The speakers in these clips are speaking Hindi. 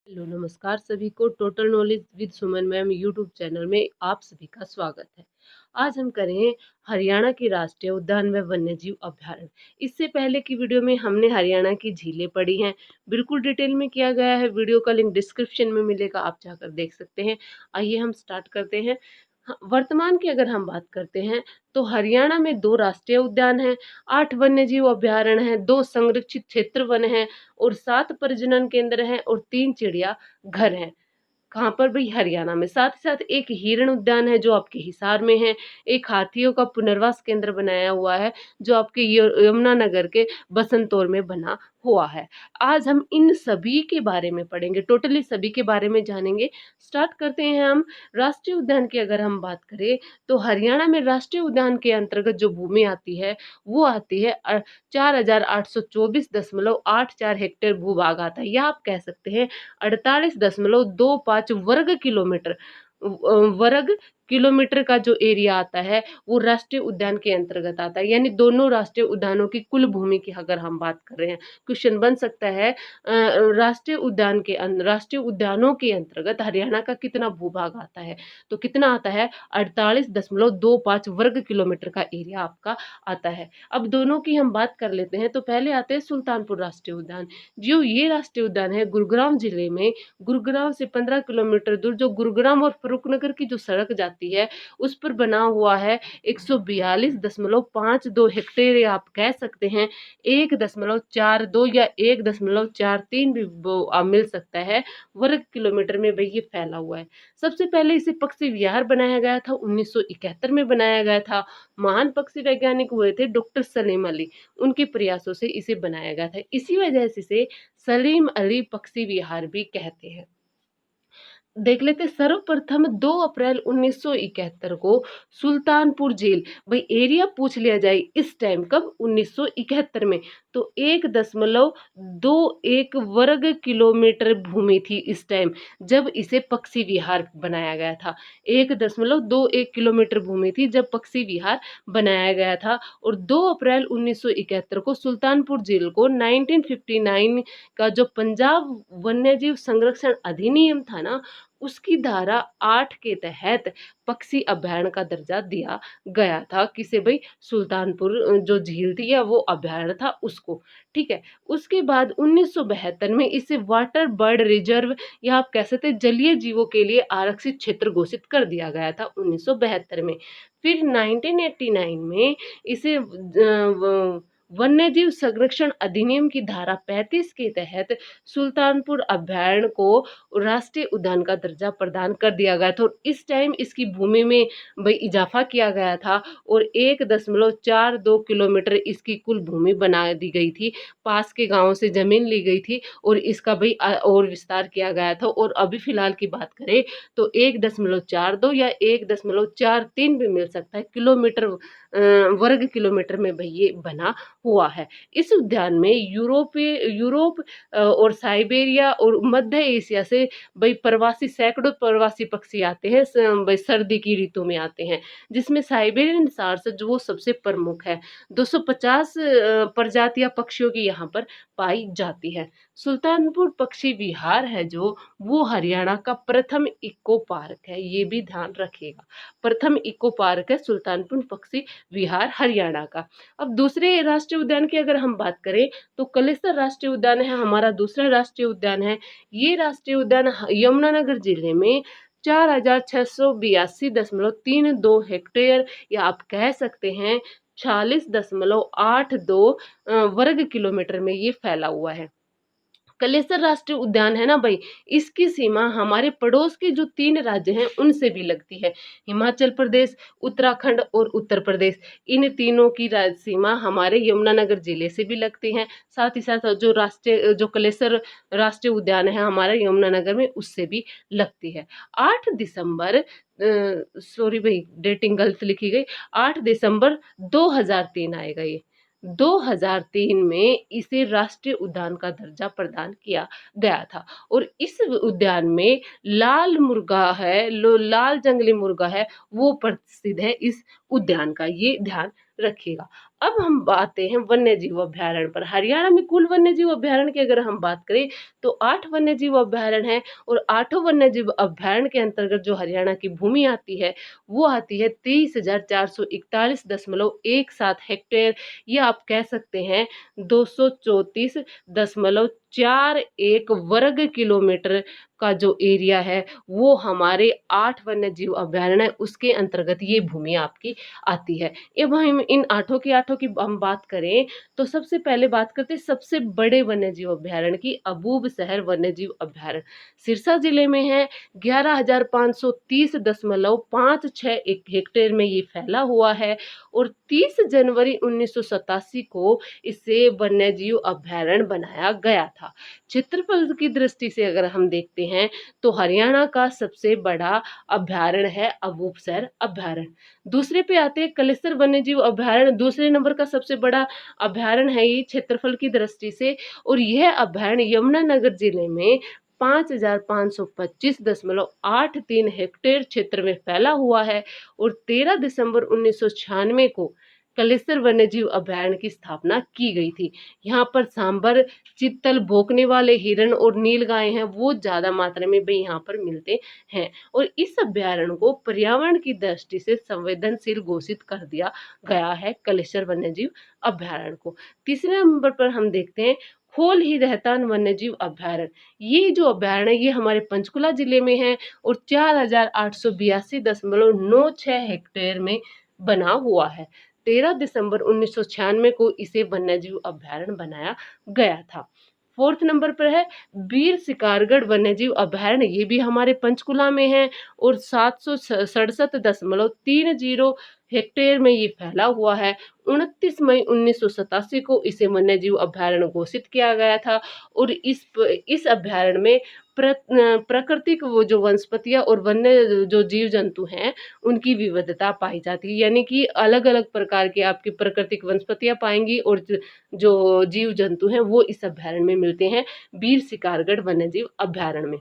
हेलो नमस्कार सभी को। Total knowledge with Suman ma'am YouTube channel में आप सभी का स्वागत है। आज हम करें हरियाणा की राष्ट्रीय उद्यान व वन्यजीव अभयारण्य। इससे पहले की वीडियो में हमने हरियाणा की झीलें पढ़ी हैं, बिल्कुल डिटेल में किया गया है। वीडियो का लिंक डिस्क्रिप्शन में मिलेगा, आप जाकर देख सकते हैं। आइए हम स्टार्ट करते हैं। वर्तमान की अगर हम बात करते हैं तो हरियाणा में 2 राष्ट्रीय उद्यान हैं, 8 वन्यजीव अभयारण्य हैं, 2 संरक्षित क्षेत्र वन हैं और 7 प्रजनन केंद्र हैं और 3 चिड़िया घर हैं। कहाँ पर भाई? हरियाणा में। साथ ही साथ एक हिरण उद्यान है जो आपके हिसार में है। एक हाथियों का पुनर्वास केंद्र बनाया हुआ है जो आपके यमुनानगर के बसंतौर में बना हुआ है। आज हम इन सभी के बारे में पढ़ेंगे, टोटली सभी के बारे में जानेंगे। स्टार्ट करते हैं हम। राष्ट्रीय उद्यान की अगर हम बात करें तो हरियाणा में राष्ट्रीय उद्यान के अंतर्गत जो भूमि आती है वो आती है 4,824.84 हेक्टेयर भूभाग आता है, या आप कह सकते हैं 48.25 वर्ग किलोमीटर। वर्ग किलोमीटर का जो एरिया आता है वो राष्ट्रीय उद्यान के अंतर्गत आता है, यानी दोनों राष्ट्रीय उद्यानों की कुल भूमि की अगर हम बात कर रहे हैं। क्वेश्चन बन सकता है राष्ट्रीय उद्यानों के अंतर्गत हरियाणा का कितना भूभाग आता है? तो कितना आता है? 48.25 वर्ग किलोमीटर का एरिया आपका आता है। अब दोनों की हम बात कर लेते हैं। तो पहले आते हैं सुल्तानपुर राष्ट्रीय उद्यान। जो ये राष्ट्रीय उद्यान है गुरुग्राम जिले में, गुरुग्राम से 15 किलोमीटर दूर, जो गुरुग्राम और फरुखनगर की जो सड़क जाती है उस पर बना हुआ है। 142.52 हेक्टेयर, या आप कह सकते हैं 1.42 या 1.43 भी मिल सकता है वर्ग किलोमीटर में भाई ये फैला हुआ है। सबसे पहले इसे पक्षी विहार बनाया गया था, 1971 में बनाया गया था। महान पक्षी वैज्ञानिक हुए थे डॉक्टर सलीम अली, उनके प्रयासों से इसे बनाया गया था। इसी वजह से इसे सलीम अली पक्षी विहार भी कहते हैं। देख लेते सर्वप्रथम 2 अप्रैल 1971 को सुल्तानपुर जेल, भाई एरिया पूछ लिया जाए इस टाइम कब? 1971 में, तो 1.21 वर्ग किलोमीटर भूमि थी इस टाइम जब इसे पक्षी विहार बनाया गया था। 1.21 किलोमीटर भूमि थी जब पक्षी विहार बनाया गया था। और 2 अप्रैल 1971 को सुल्तानपुर जेल को 1959 का जो पंजाब वन्यजीव संरक्षण अधिनियम था ना, उसकी धारा 8 के तहत पक्षी अभयारण्य का दर्जा दिया गया था। किसे भाई? सुल्तानपुर जो झील थी या वो अभयारण्य था उसको। ठीक है। उसके बाद 1972 में इसे वाटर बर्ड रिजर्व, या आप कह सकते हैं जलीय जीवों के लिए आरक्षित क्षेत्र घोषित कर दिया गया था 1972 में। फिर 1989 में इसे वन्यजीव संरक्षण अधिनियम की धारा 35 के तहत सुल्तानपुर अभयारण्य को राष्ट्रीय उद्यान का दर्जा प्रदान कर दिया गया था। और इस टाइम इसकी भूमि में भाई इजाफा किया गया था और 1.42 किलोमीटर इसकी कुल भूमि बना दी गई थी। पास के गांवों से जमीन ली गई थी और इसका भाई और विस्तार किया गया था। और अभी फिलहाल की बात करें तो 1.42 या 1.43 भी मिल सकता है किलोमीटर, वर्ग किलोमीटर में भाई ये बना हुआ है। इस उद्यान में यूरोप और साइबेरिया और मध्य एशिया से भाई प्रवासी, सैकड़ों प्रवासी पक्षी आते हैं, भाई सर्दी की ऋतु में आते हैं, जिसमें साइबेरियन सारस जो वो सबसे प्रमुख है। 250 प्रजातियां पक्षियों की यहाँ पर पाई जाती है। सुल्तानपुर पक्षी विहार है जो, वो हरियाणा का प्रथम इको पार्क है, ये भी ध्यान रखिएगा। प्रथम इको पार्क है सुल्तानपुर पक्षी विहार हरियाणा का। अब दूसरे राष्ट्रीय उद्यान की अगर हम बात करें तो कलेसर राष्ट्रीय उद्यान है हमारा दूसरा राष्ट्रीय उद्यान है। ये राष्ट्रीय उद्यान यमुनानगर जिले में 4,682.32 हेक्टेयर, या आप कह सकते हैं 46.82 वर्ग किलोमीटर में ये फैला हुआ है। कलेसर राष्ट्रीय उद्यान है ना भाई, इसकी सीमा हमारे पड़ोस के जो 3 राज्य हैं उनसे भी लगती है। हिमाचल प्रदेश, उत्तराखंड और उत्तर प्रदेश, इन तीनों की सीमा हमारे यमुनानगर जिले से भी लगती है। साथ ही साथ जो कलेसर राष्ट्रीय उद्यान है हमारा यमुनानगर में, उससे भी लगती है। 8 दिसंबर, सॉरी भाई डेटिंग गलत लिखी गई, 8 दिसंबर 2003 आएगा ये। 2003 में इसे राष्ट्रीय उद्यान का दर्जा प्रदान किया गया था। और इस उद्यान में लाल मुर्गा है, लाल जंगली मुर्गा है, वो प्रसिद्ध है इस उद्यान का, ये ध्यान रखिएगा। अब हम आते हैं वन्य जीव अभयारण्य पर। हरियाणा में कुल वन्य जीव अभयारण्य की अगर हम बात करें तो 8 वन्य जीव अभयारण्य हैं, और 8 वन्य जीव अभयारण्य के अंतर्गत जो हरियाणा की भूमि आती है वो आती है 23,441.17 हेक्टेयर, या आप कह सकते हैं 234.41 वर्ग किलोमीटर का जो एरिया है वो हमारे 8 वन्य जीव अभयारण्य है, उसके अंतर्गत ये भूमि आपकी आती है। अब हम इन आठों की हम बात करें तो सबसे पहले बात करते हैं सबसे बड़े वन्यजीव अभयारण्य की, अबूब शहर वन्यजीव अभयारण्य सिरसा जिले में है। 11,530.56 हेक्टेयर में ये फैला हुआ है, और 30 जनवरी 1987 को इसे वन्यजीव अभयारण्य बनाया गया था। क्षेत्रफल की दृष्टि से अगर हम देखते हैं तो हरियाणा का सबसे बड़ा अभयारण्य है अबूबसर अभयारण्य। दूसरे पे आते हैं कलेसर वन्यजीव अभयारण्य, दूसरे नंबर का सबसे बड़ा अभयारण्य है ये क्षेत्रफल की दृष्टि से, और यह अभयारण्य यमुनानगर जिले में 5,525.83 हेक्टेयर क्षेत्र में फैला हुआ है, और 13 दिसंबर 1996 को कलेसर वन्यजीव अभयारण्य की स्थापना की गई थी। यहाँ पर सांबर, चित्तल, भौंकने वाले हिरण और नीलगाय हैं वो ज्यादा मात्रा में भी यहाँ पर मिलते हैं, और इस अभयारण्य को पर्यावरण की दृष्टि से संवेदनशील घोषित कर दिया गया है कलेसर वन्यजीव अभयारण्य को। तीसरे नंबर पर हम देखते हैं खोल ही रहतान वन्यजीव अभयारण्य। ये जो अभयारण्य है ये हमारे पंचकुला जिले में है, और 4,882.96 हेक्टेयर में बना हुआ है। 13 दिसंबर 1996 को इसे वन्यजीव अभयारण्य बनाया गया था। फोर्थ नंबर पर है वीर शिकारगढ़ वन्यजीव अभयारण्य, ये भी हमारे पंचकुला में है, और 767.30 हेक्टेयर में ये फैला हुआ है। 29 मई 1987 को इसे वन्यजीव अभयारण्य घोषित किया गया था, और इस अभयारण्य में प्राकृतिक वो जो वनस्पतियां और वन्य जो जीव जंतु हैं उनकी विविधता पाई जाती है, यानी कि अलग अलग प्रकार की आपकी प्राकृतिक वनस्पतियां पाएंगी, और जो जीव जंतु हैं वो इस अभयारण्य में मिलते हैं, वीर शिकारगढ़ वन्यजीव अभयारण्य में।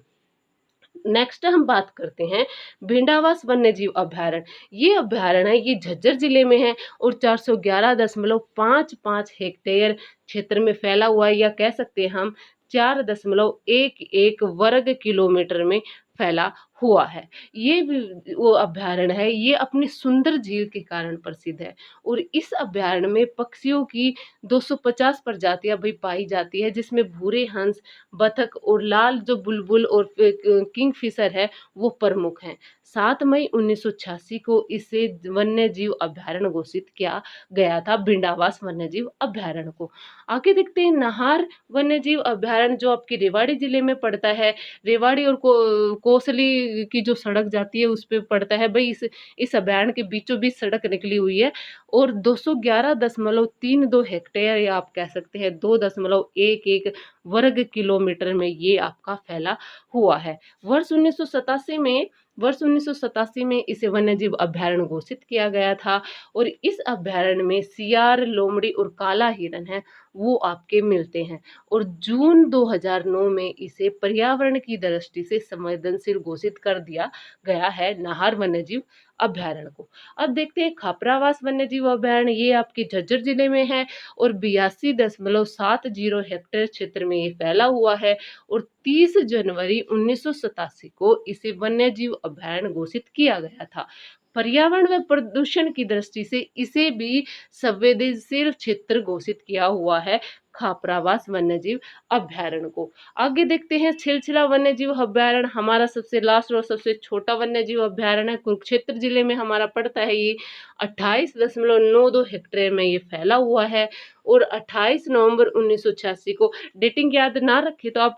नेक्स्ट हम बात करते हैं भिंडावास वन्यजीव अभयारण्य। ये अभयारण्य है ये झज्जर जिले में है, और 411.55 हेक्टेयर क्षेत्र में फैला हुआ है, या कह सकते हैं हम 4.11 वर्ग किलोमीटर में फैला हुआ है। ये वो अभयारण्य है ये अपनी सुंदर झील के कारण प्रसिद्ध है, और इस अभयारण्य में पक्षियों की 250 प्रजातियां भी पाई जाती है, जिसमें भूरे हंस, बतख और लाल जो बुलबुल और किंगफिशर है वो प्रमुख हैं। 7 मई 1986 को इसे वन्य जीव अभयारण्य घोषित किया गया था, भिंडावास वन्य जीव अभयारण्य को। आगे देखते हैं नाहर वन्य जीव अभयारण्य जो आपके रेवाड़ी जिले में पड़ता है। रेवाड़ी और कोसली की जो सड़क जाती है उस पे पड़ता है भाई। इस अभयारण्य के बीचों बीच सड़क निकली हुई है, और 211.32 हेक्टेयर, या आप कह सकते हैं 2.11 वर्ग किलोमीटर में ये आपका फैला हुआ है। वर्ष 1987 में इसे वन्यजीव अभयारण्य घोषित किया गया था, और इस अभयारण्य में सियार, लोमड़ी और काला हिरन है वो आपके मिलते हैं, और जून 2009 में इसे पर्यावरण की दृष्टि से संवेदनशील घोषित कर दिया गया है नाहर वन्यजीव अभयारण्य को। अब देखते हैं खापरावास वन्यजीव अभयारण्य, ये आपके झज्जर जिले में है, और 82.70 हेक्टेयर क्षेत्र में ये फैला हुआ है, और 30 जनवरी 1987 को इसे वन्यजीव अभयारण्य घोषित किया गया था। पर्यावरण व प्रदूषण की दृष्टि से इसे भी संवेदनशील क्षेत्र घोषित किया हुआ है खापरावास वन्यजीव अभयारण्य को। आगे देखते हैं छिलछिला वन्यजीव अभयारण्य, हमारा सबसे लास्ट और सबसे छोटा वन्यजीव अभयारण्य है, कुरुक्षेत्र जिले में हमारा पड़ता है। ये 28.92 हेक्टेयर में ये फैला हुआ है, और 28 नवंबर 1986 को, डेटिंग याद ना रखे तो आप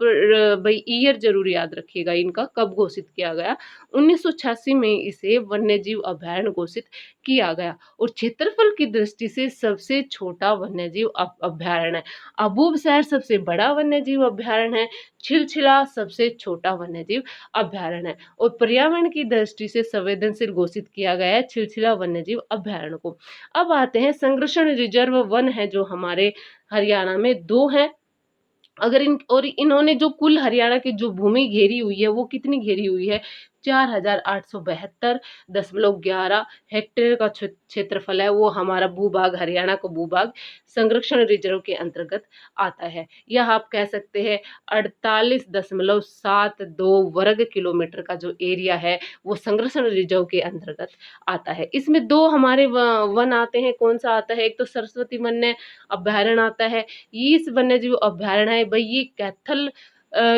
भाई ईयर जरूर याद रखिएगा इनका कब घोषित किया गया। 1986 में इसे वन्यजीव अभयारण्य घोषित किया गया, और क्षेत्रफल की दृष्टि से सबसे छोटा वन्यजीव अभयारण्य है। अबूब शहर सबसे बड़ा वन्यजीव अभयारण्य है, छिलछिला सबसे छोटा वन्यजीव अभयारण्य है, और पर्यावरण की दृष्टि से संवेदनशील घोषित किया गया है छिलछिला वन्यजीव अभयारण्य को। अब आते हैं संरक्षण रिजर्व वन है जो हमारे हरियाणा में 2 हैं। अगर इन्होंने जो कुल हरियाणा की जो भूमि घेरी हुई है वो कितनी घेरी हुई है, 4,872.11 हेक्टेयर का क्षेत्रफल है, वो हमारा भूभाग, हरियाणा का भूभाग संरक्षण रिजर्व के अंतर्गत आता है। यह आप कह सकते हैं 48.72 वर्ग किलोमीटर का जो एरिया है वो संरक्षण रिजर्व के अंतर्गत आता है। इसमें दो हमारे वन आते हैं, कौन सा आता है, एक तो सरस्वती वन्य अभ्यारण्य आता है। इस वन्य जीव अभ्यारण्य है भाई, ये कैथल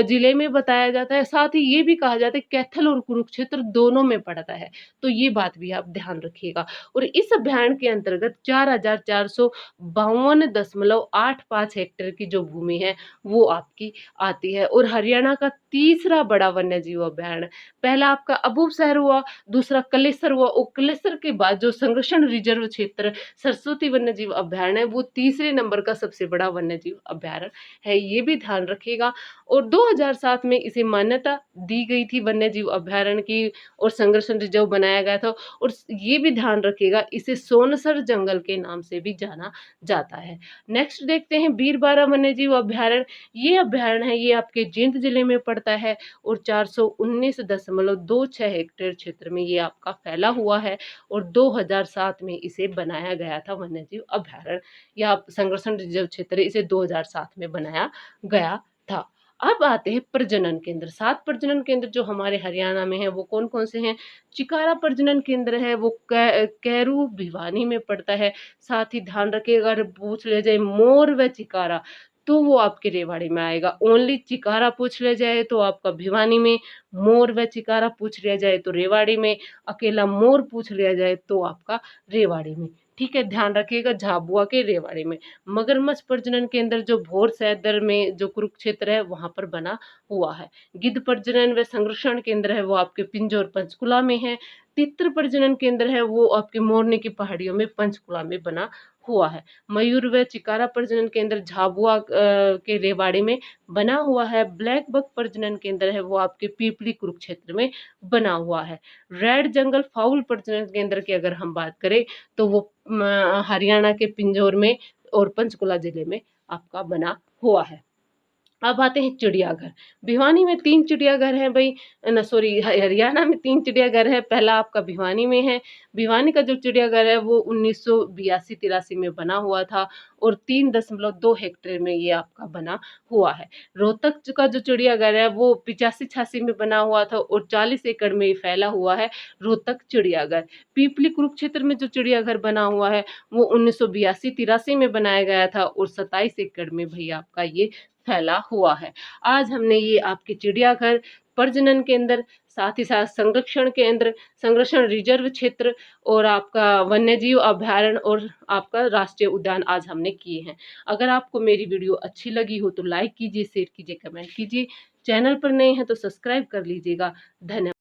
जिले में बताया जाता है, साथ ही ये भी कहा जाता है कैथल और कुरुक्षेत्र दोनों में पड़ता है, तो ये बात भी आप ध्यान रखिएगा। और इस अभ्यारण्य के अंतर्गत 4,452.85 हेक्टेयर की जो भूमि है वो आपकी आती है। और हरियाणा का तीसरा बड़ा वन्य जीव अभ्यारण्य, पहला आपका अबूबशहर हुआ, दूसरा कलेसर हुआ, और कलेसर के बाद जो संरक्षण रिजर्व क्षेत्र सरस्वती वन्य जीव अभ्यारण्य है वो तीसरे नंबर का सबसे बड़ा वन्य जीव अभ्यारण्य है, ये भी ध्यान रखिएगा। और 2007 में इसे मान्यता दी गई थी वन्य जीव अभ्यारण्य की, और संरक्षण रिजर्व बनाया गया था। और ये भी ध्यान रखिएगा इसे सोनसर जंगल के नाम से भी जाना जाता है। नेक्स्ट देखते हैं बीरबारा वन्य जीव अभ्यारण्य। ये अभ्यारण्य है, ये आपके जींद जिले में पड़ता है और 419.26 हेक्टेयर क्षेत्र में ये आपका फैला हुआ है। और 2007 में इसे बनाया गया था वन्य जीव अभ्यारण्य या संरक्षण रिजर्व क्षेत्र, इसे 2007 में बनाया गया था। अब आते हैं प्रजनन केंद्र। 7 प्रजनन केंद्र जो हमारे हरियाणा में है वो कौन कौन से हैं? चिकारा प्रजनन केंद्र है, वो कैरू भिवानी में पड़ता है। साथ ही ध्यान रखिएगा, अगर पूछ लिया जाए मोर व चिकारा तो वो आपके रेवाड़ी में आएगा। ओनली चिकारा पूछ लिया जाए तो आपका भिवानी में, मोर व चिकारा पूछ लिया जाए तो रेवाड़ी में, अकेला मोर पूछ लिया जाए तो आपका रेवाड़ी में। ठीक है, ध्यान रखिएगा, झाबुआ के रेवाड़ी में। मगरमच्छ प्रजनन केंद्र जो भोर सैदर में जो कुरुक्षेत्र है वहां पर बना हुआ है। गिद्ध प्रजनन व संरक्षण केंद्र है वो आपके पिंजौर पंचकुला में है। तित्र प्रजनन केंद्र है वो आपके मोरनी की पहाड़ियों में पंचकुला में बना हुआ है। मयूर व चिकारा प्रजनन केंद्र झाबुआ के रेवाड़ी में बना हुआ है। ब्लैक बक प्रजनन केंद्र है वो आपके पीपली कुरुक्षेत्र में बना हुआ है। रेड जंगल फाउल प्रजनन केंद्र की अगर हम बात करें तो वो हरियाणा के पिंजौर में और पंचकुला जिले में आपका बना हुआ है। अब आते हैं चिड़ियाघर। भिवानी में 3 चिड़ियाघर हैं भाई, न सॉरी, हरियाणा में 3 चिड़ियाघर है। पहला आपका भिवानी में है। भिवानी का जो चिड़ियाघर है वो 1982-83 में बना हुआ था और 3.2 हेक्टेयर में ये आपका बना हुआ है। रोहतक का जो चिड़ियाघर है वो 85-86 में बना हुआ था और 40 एकड़ में फैला हुआ है रोहतक चिड़ियाघर। पीपली कुरुक्षेत्र में जो चिड़ियाघर बना हुआ है वो 1982-83 में बनाया गया था और 27 एकड़ में भैया आपका ये फैला हुआ है। आज हमने ये आपके चिड़ियाघर, प्रजनन केंद्र, साथ ही साथ संरक्षण केंद्र, संरक्षण रिजर्व क्षेत्र और आपका वन्यजीव अभ्यारण्य और आपका राष्ट्रीय उद्यान आज हमने किए हैं। अगर आपको मेरी वीडियो अच्छी लगी हो तो लाइक कीजिए, शेयर कीजिए, कमेंट कीजिए। चैनल पर नए हैं तो सब्सक्राइब कर लीजिएगा। धन्यवाद।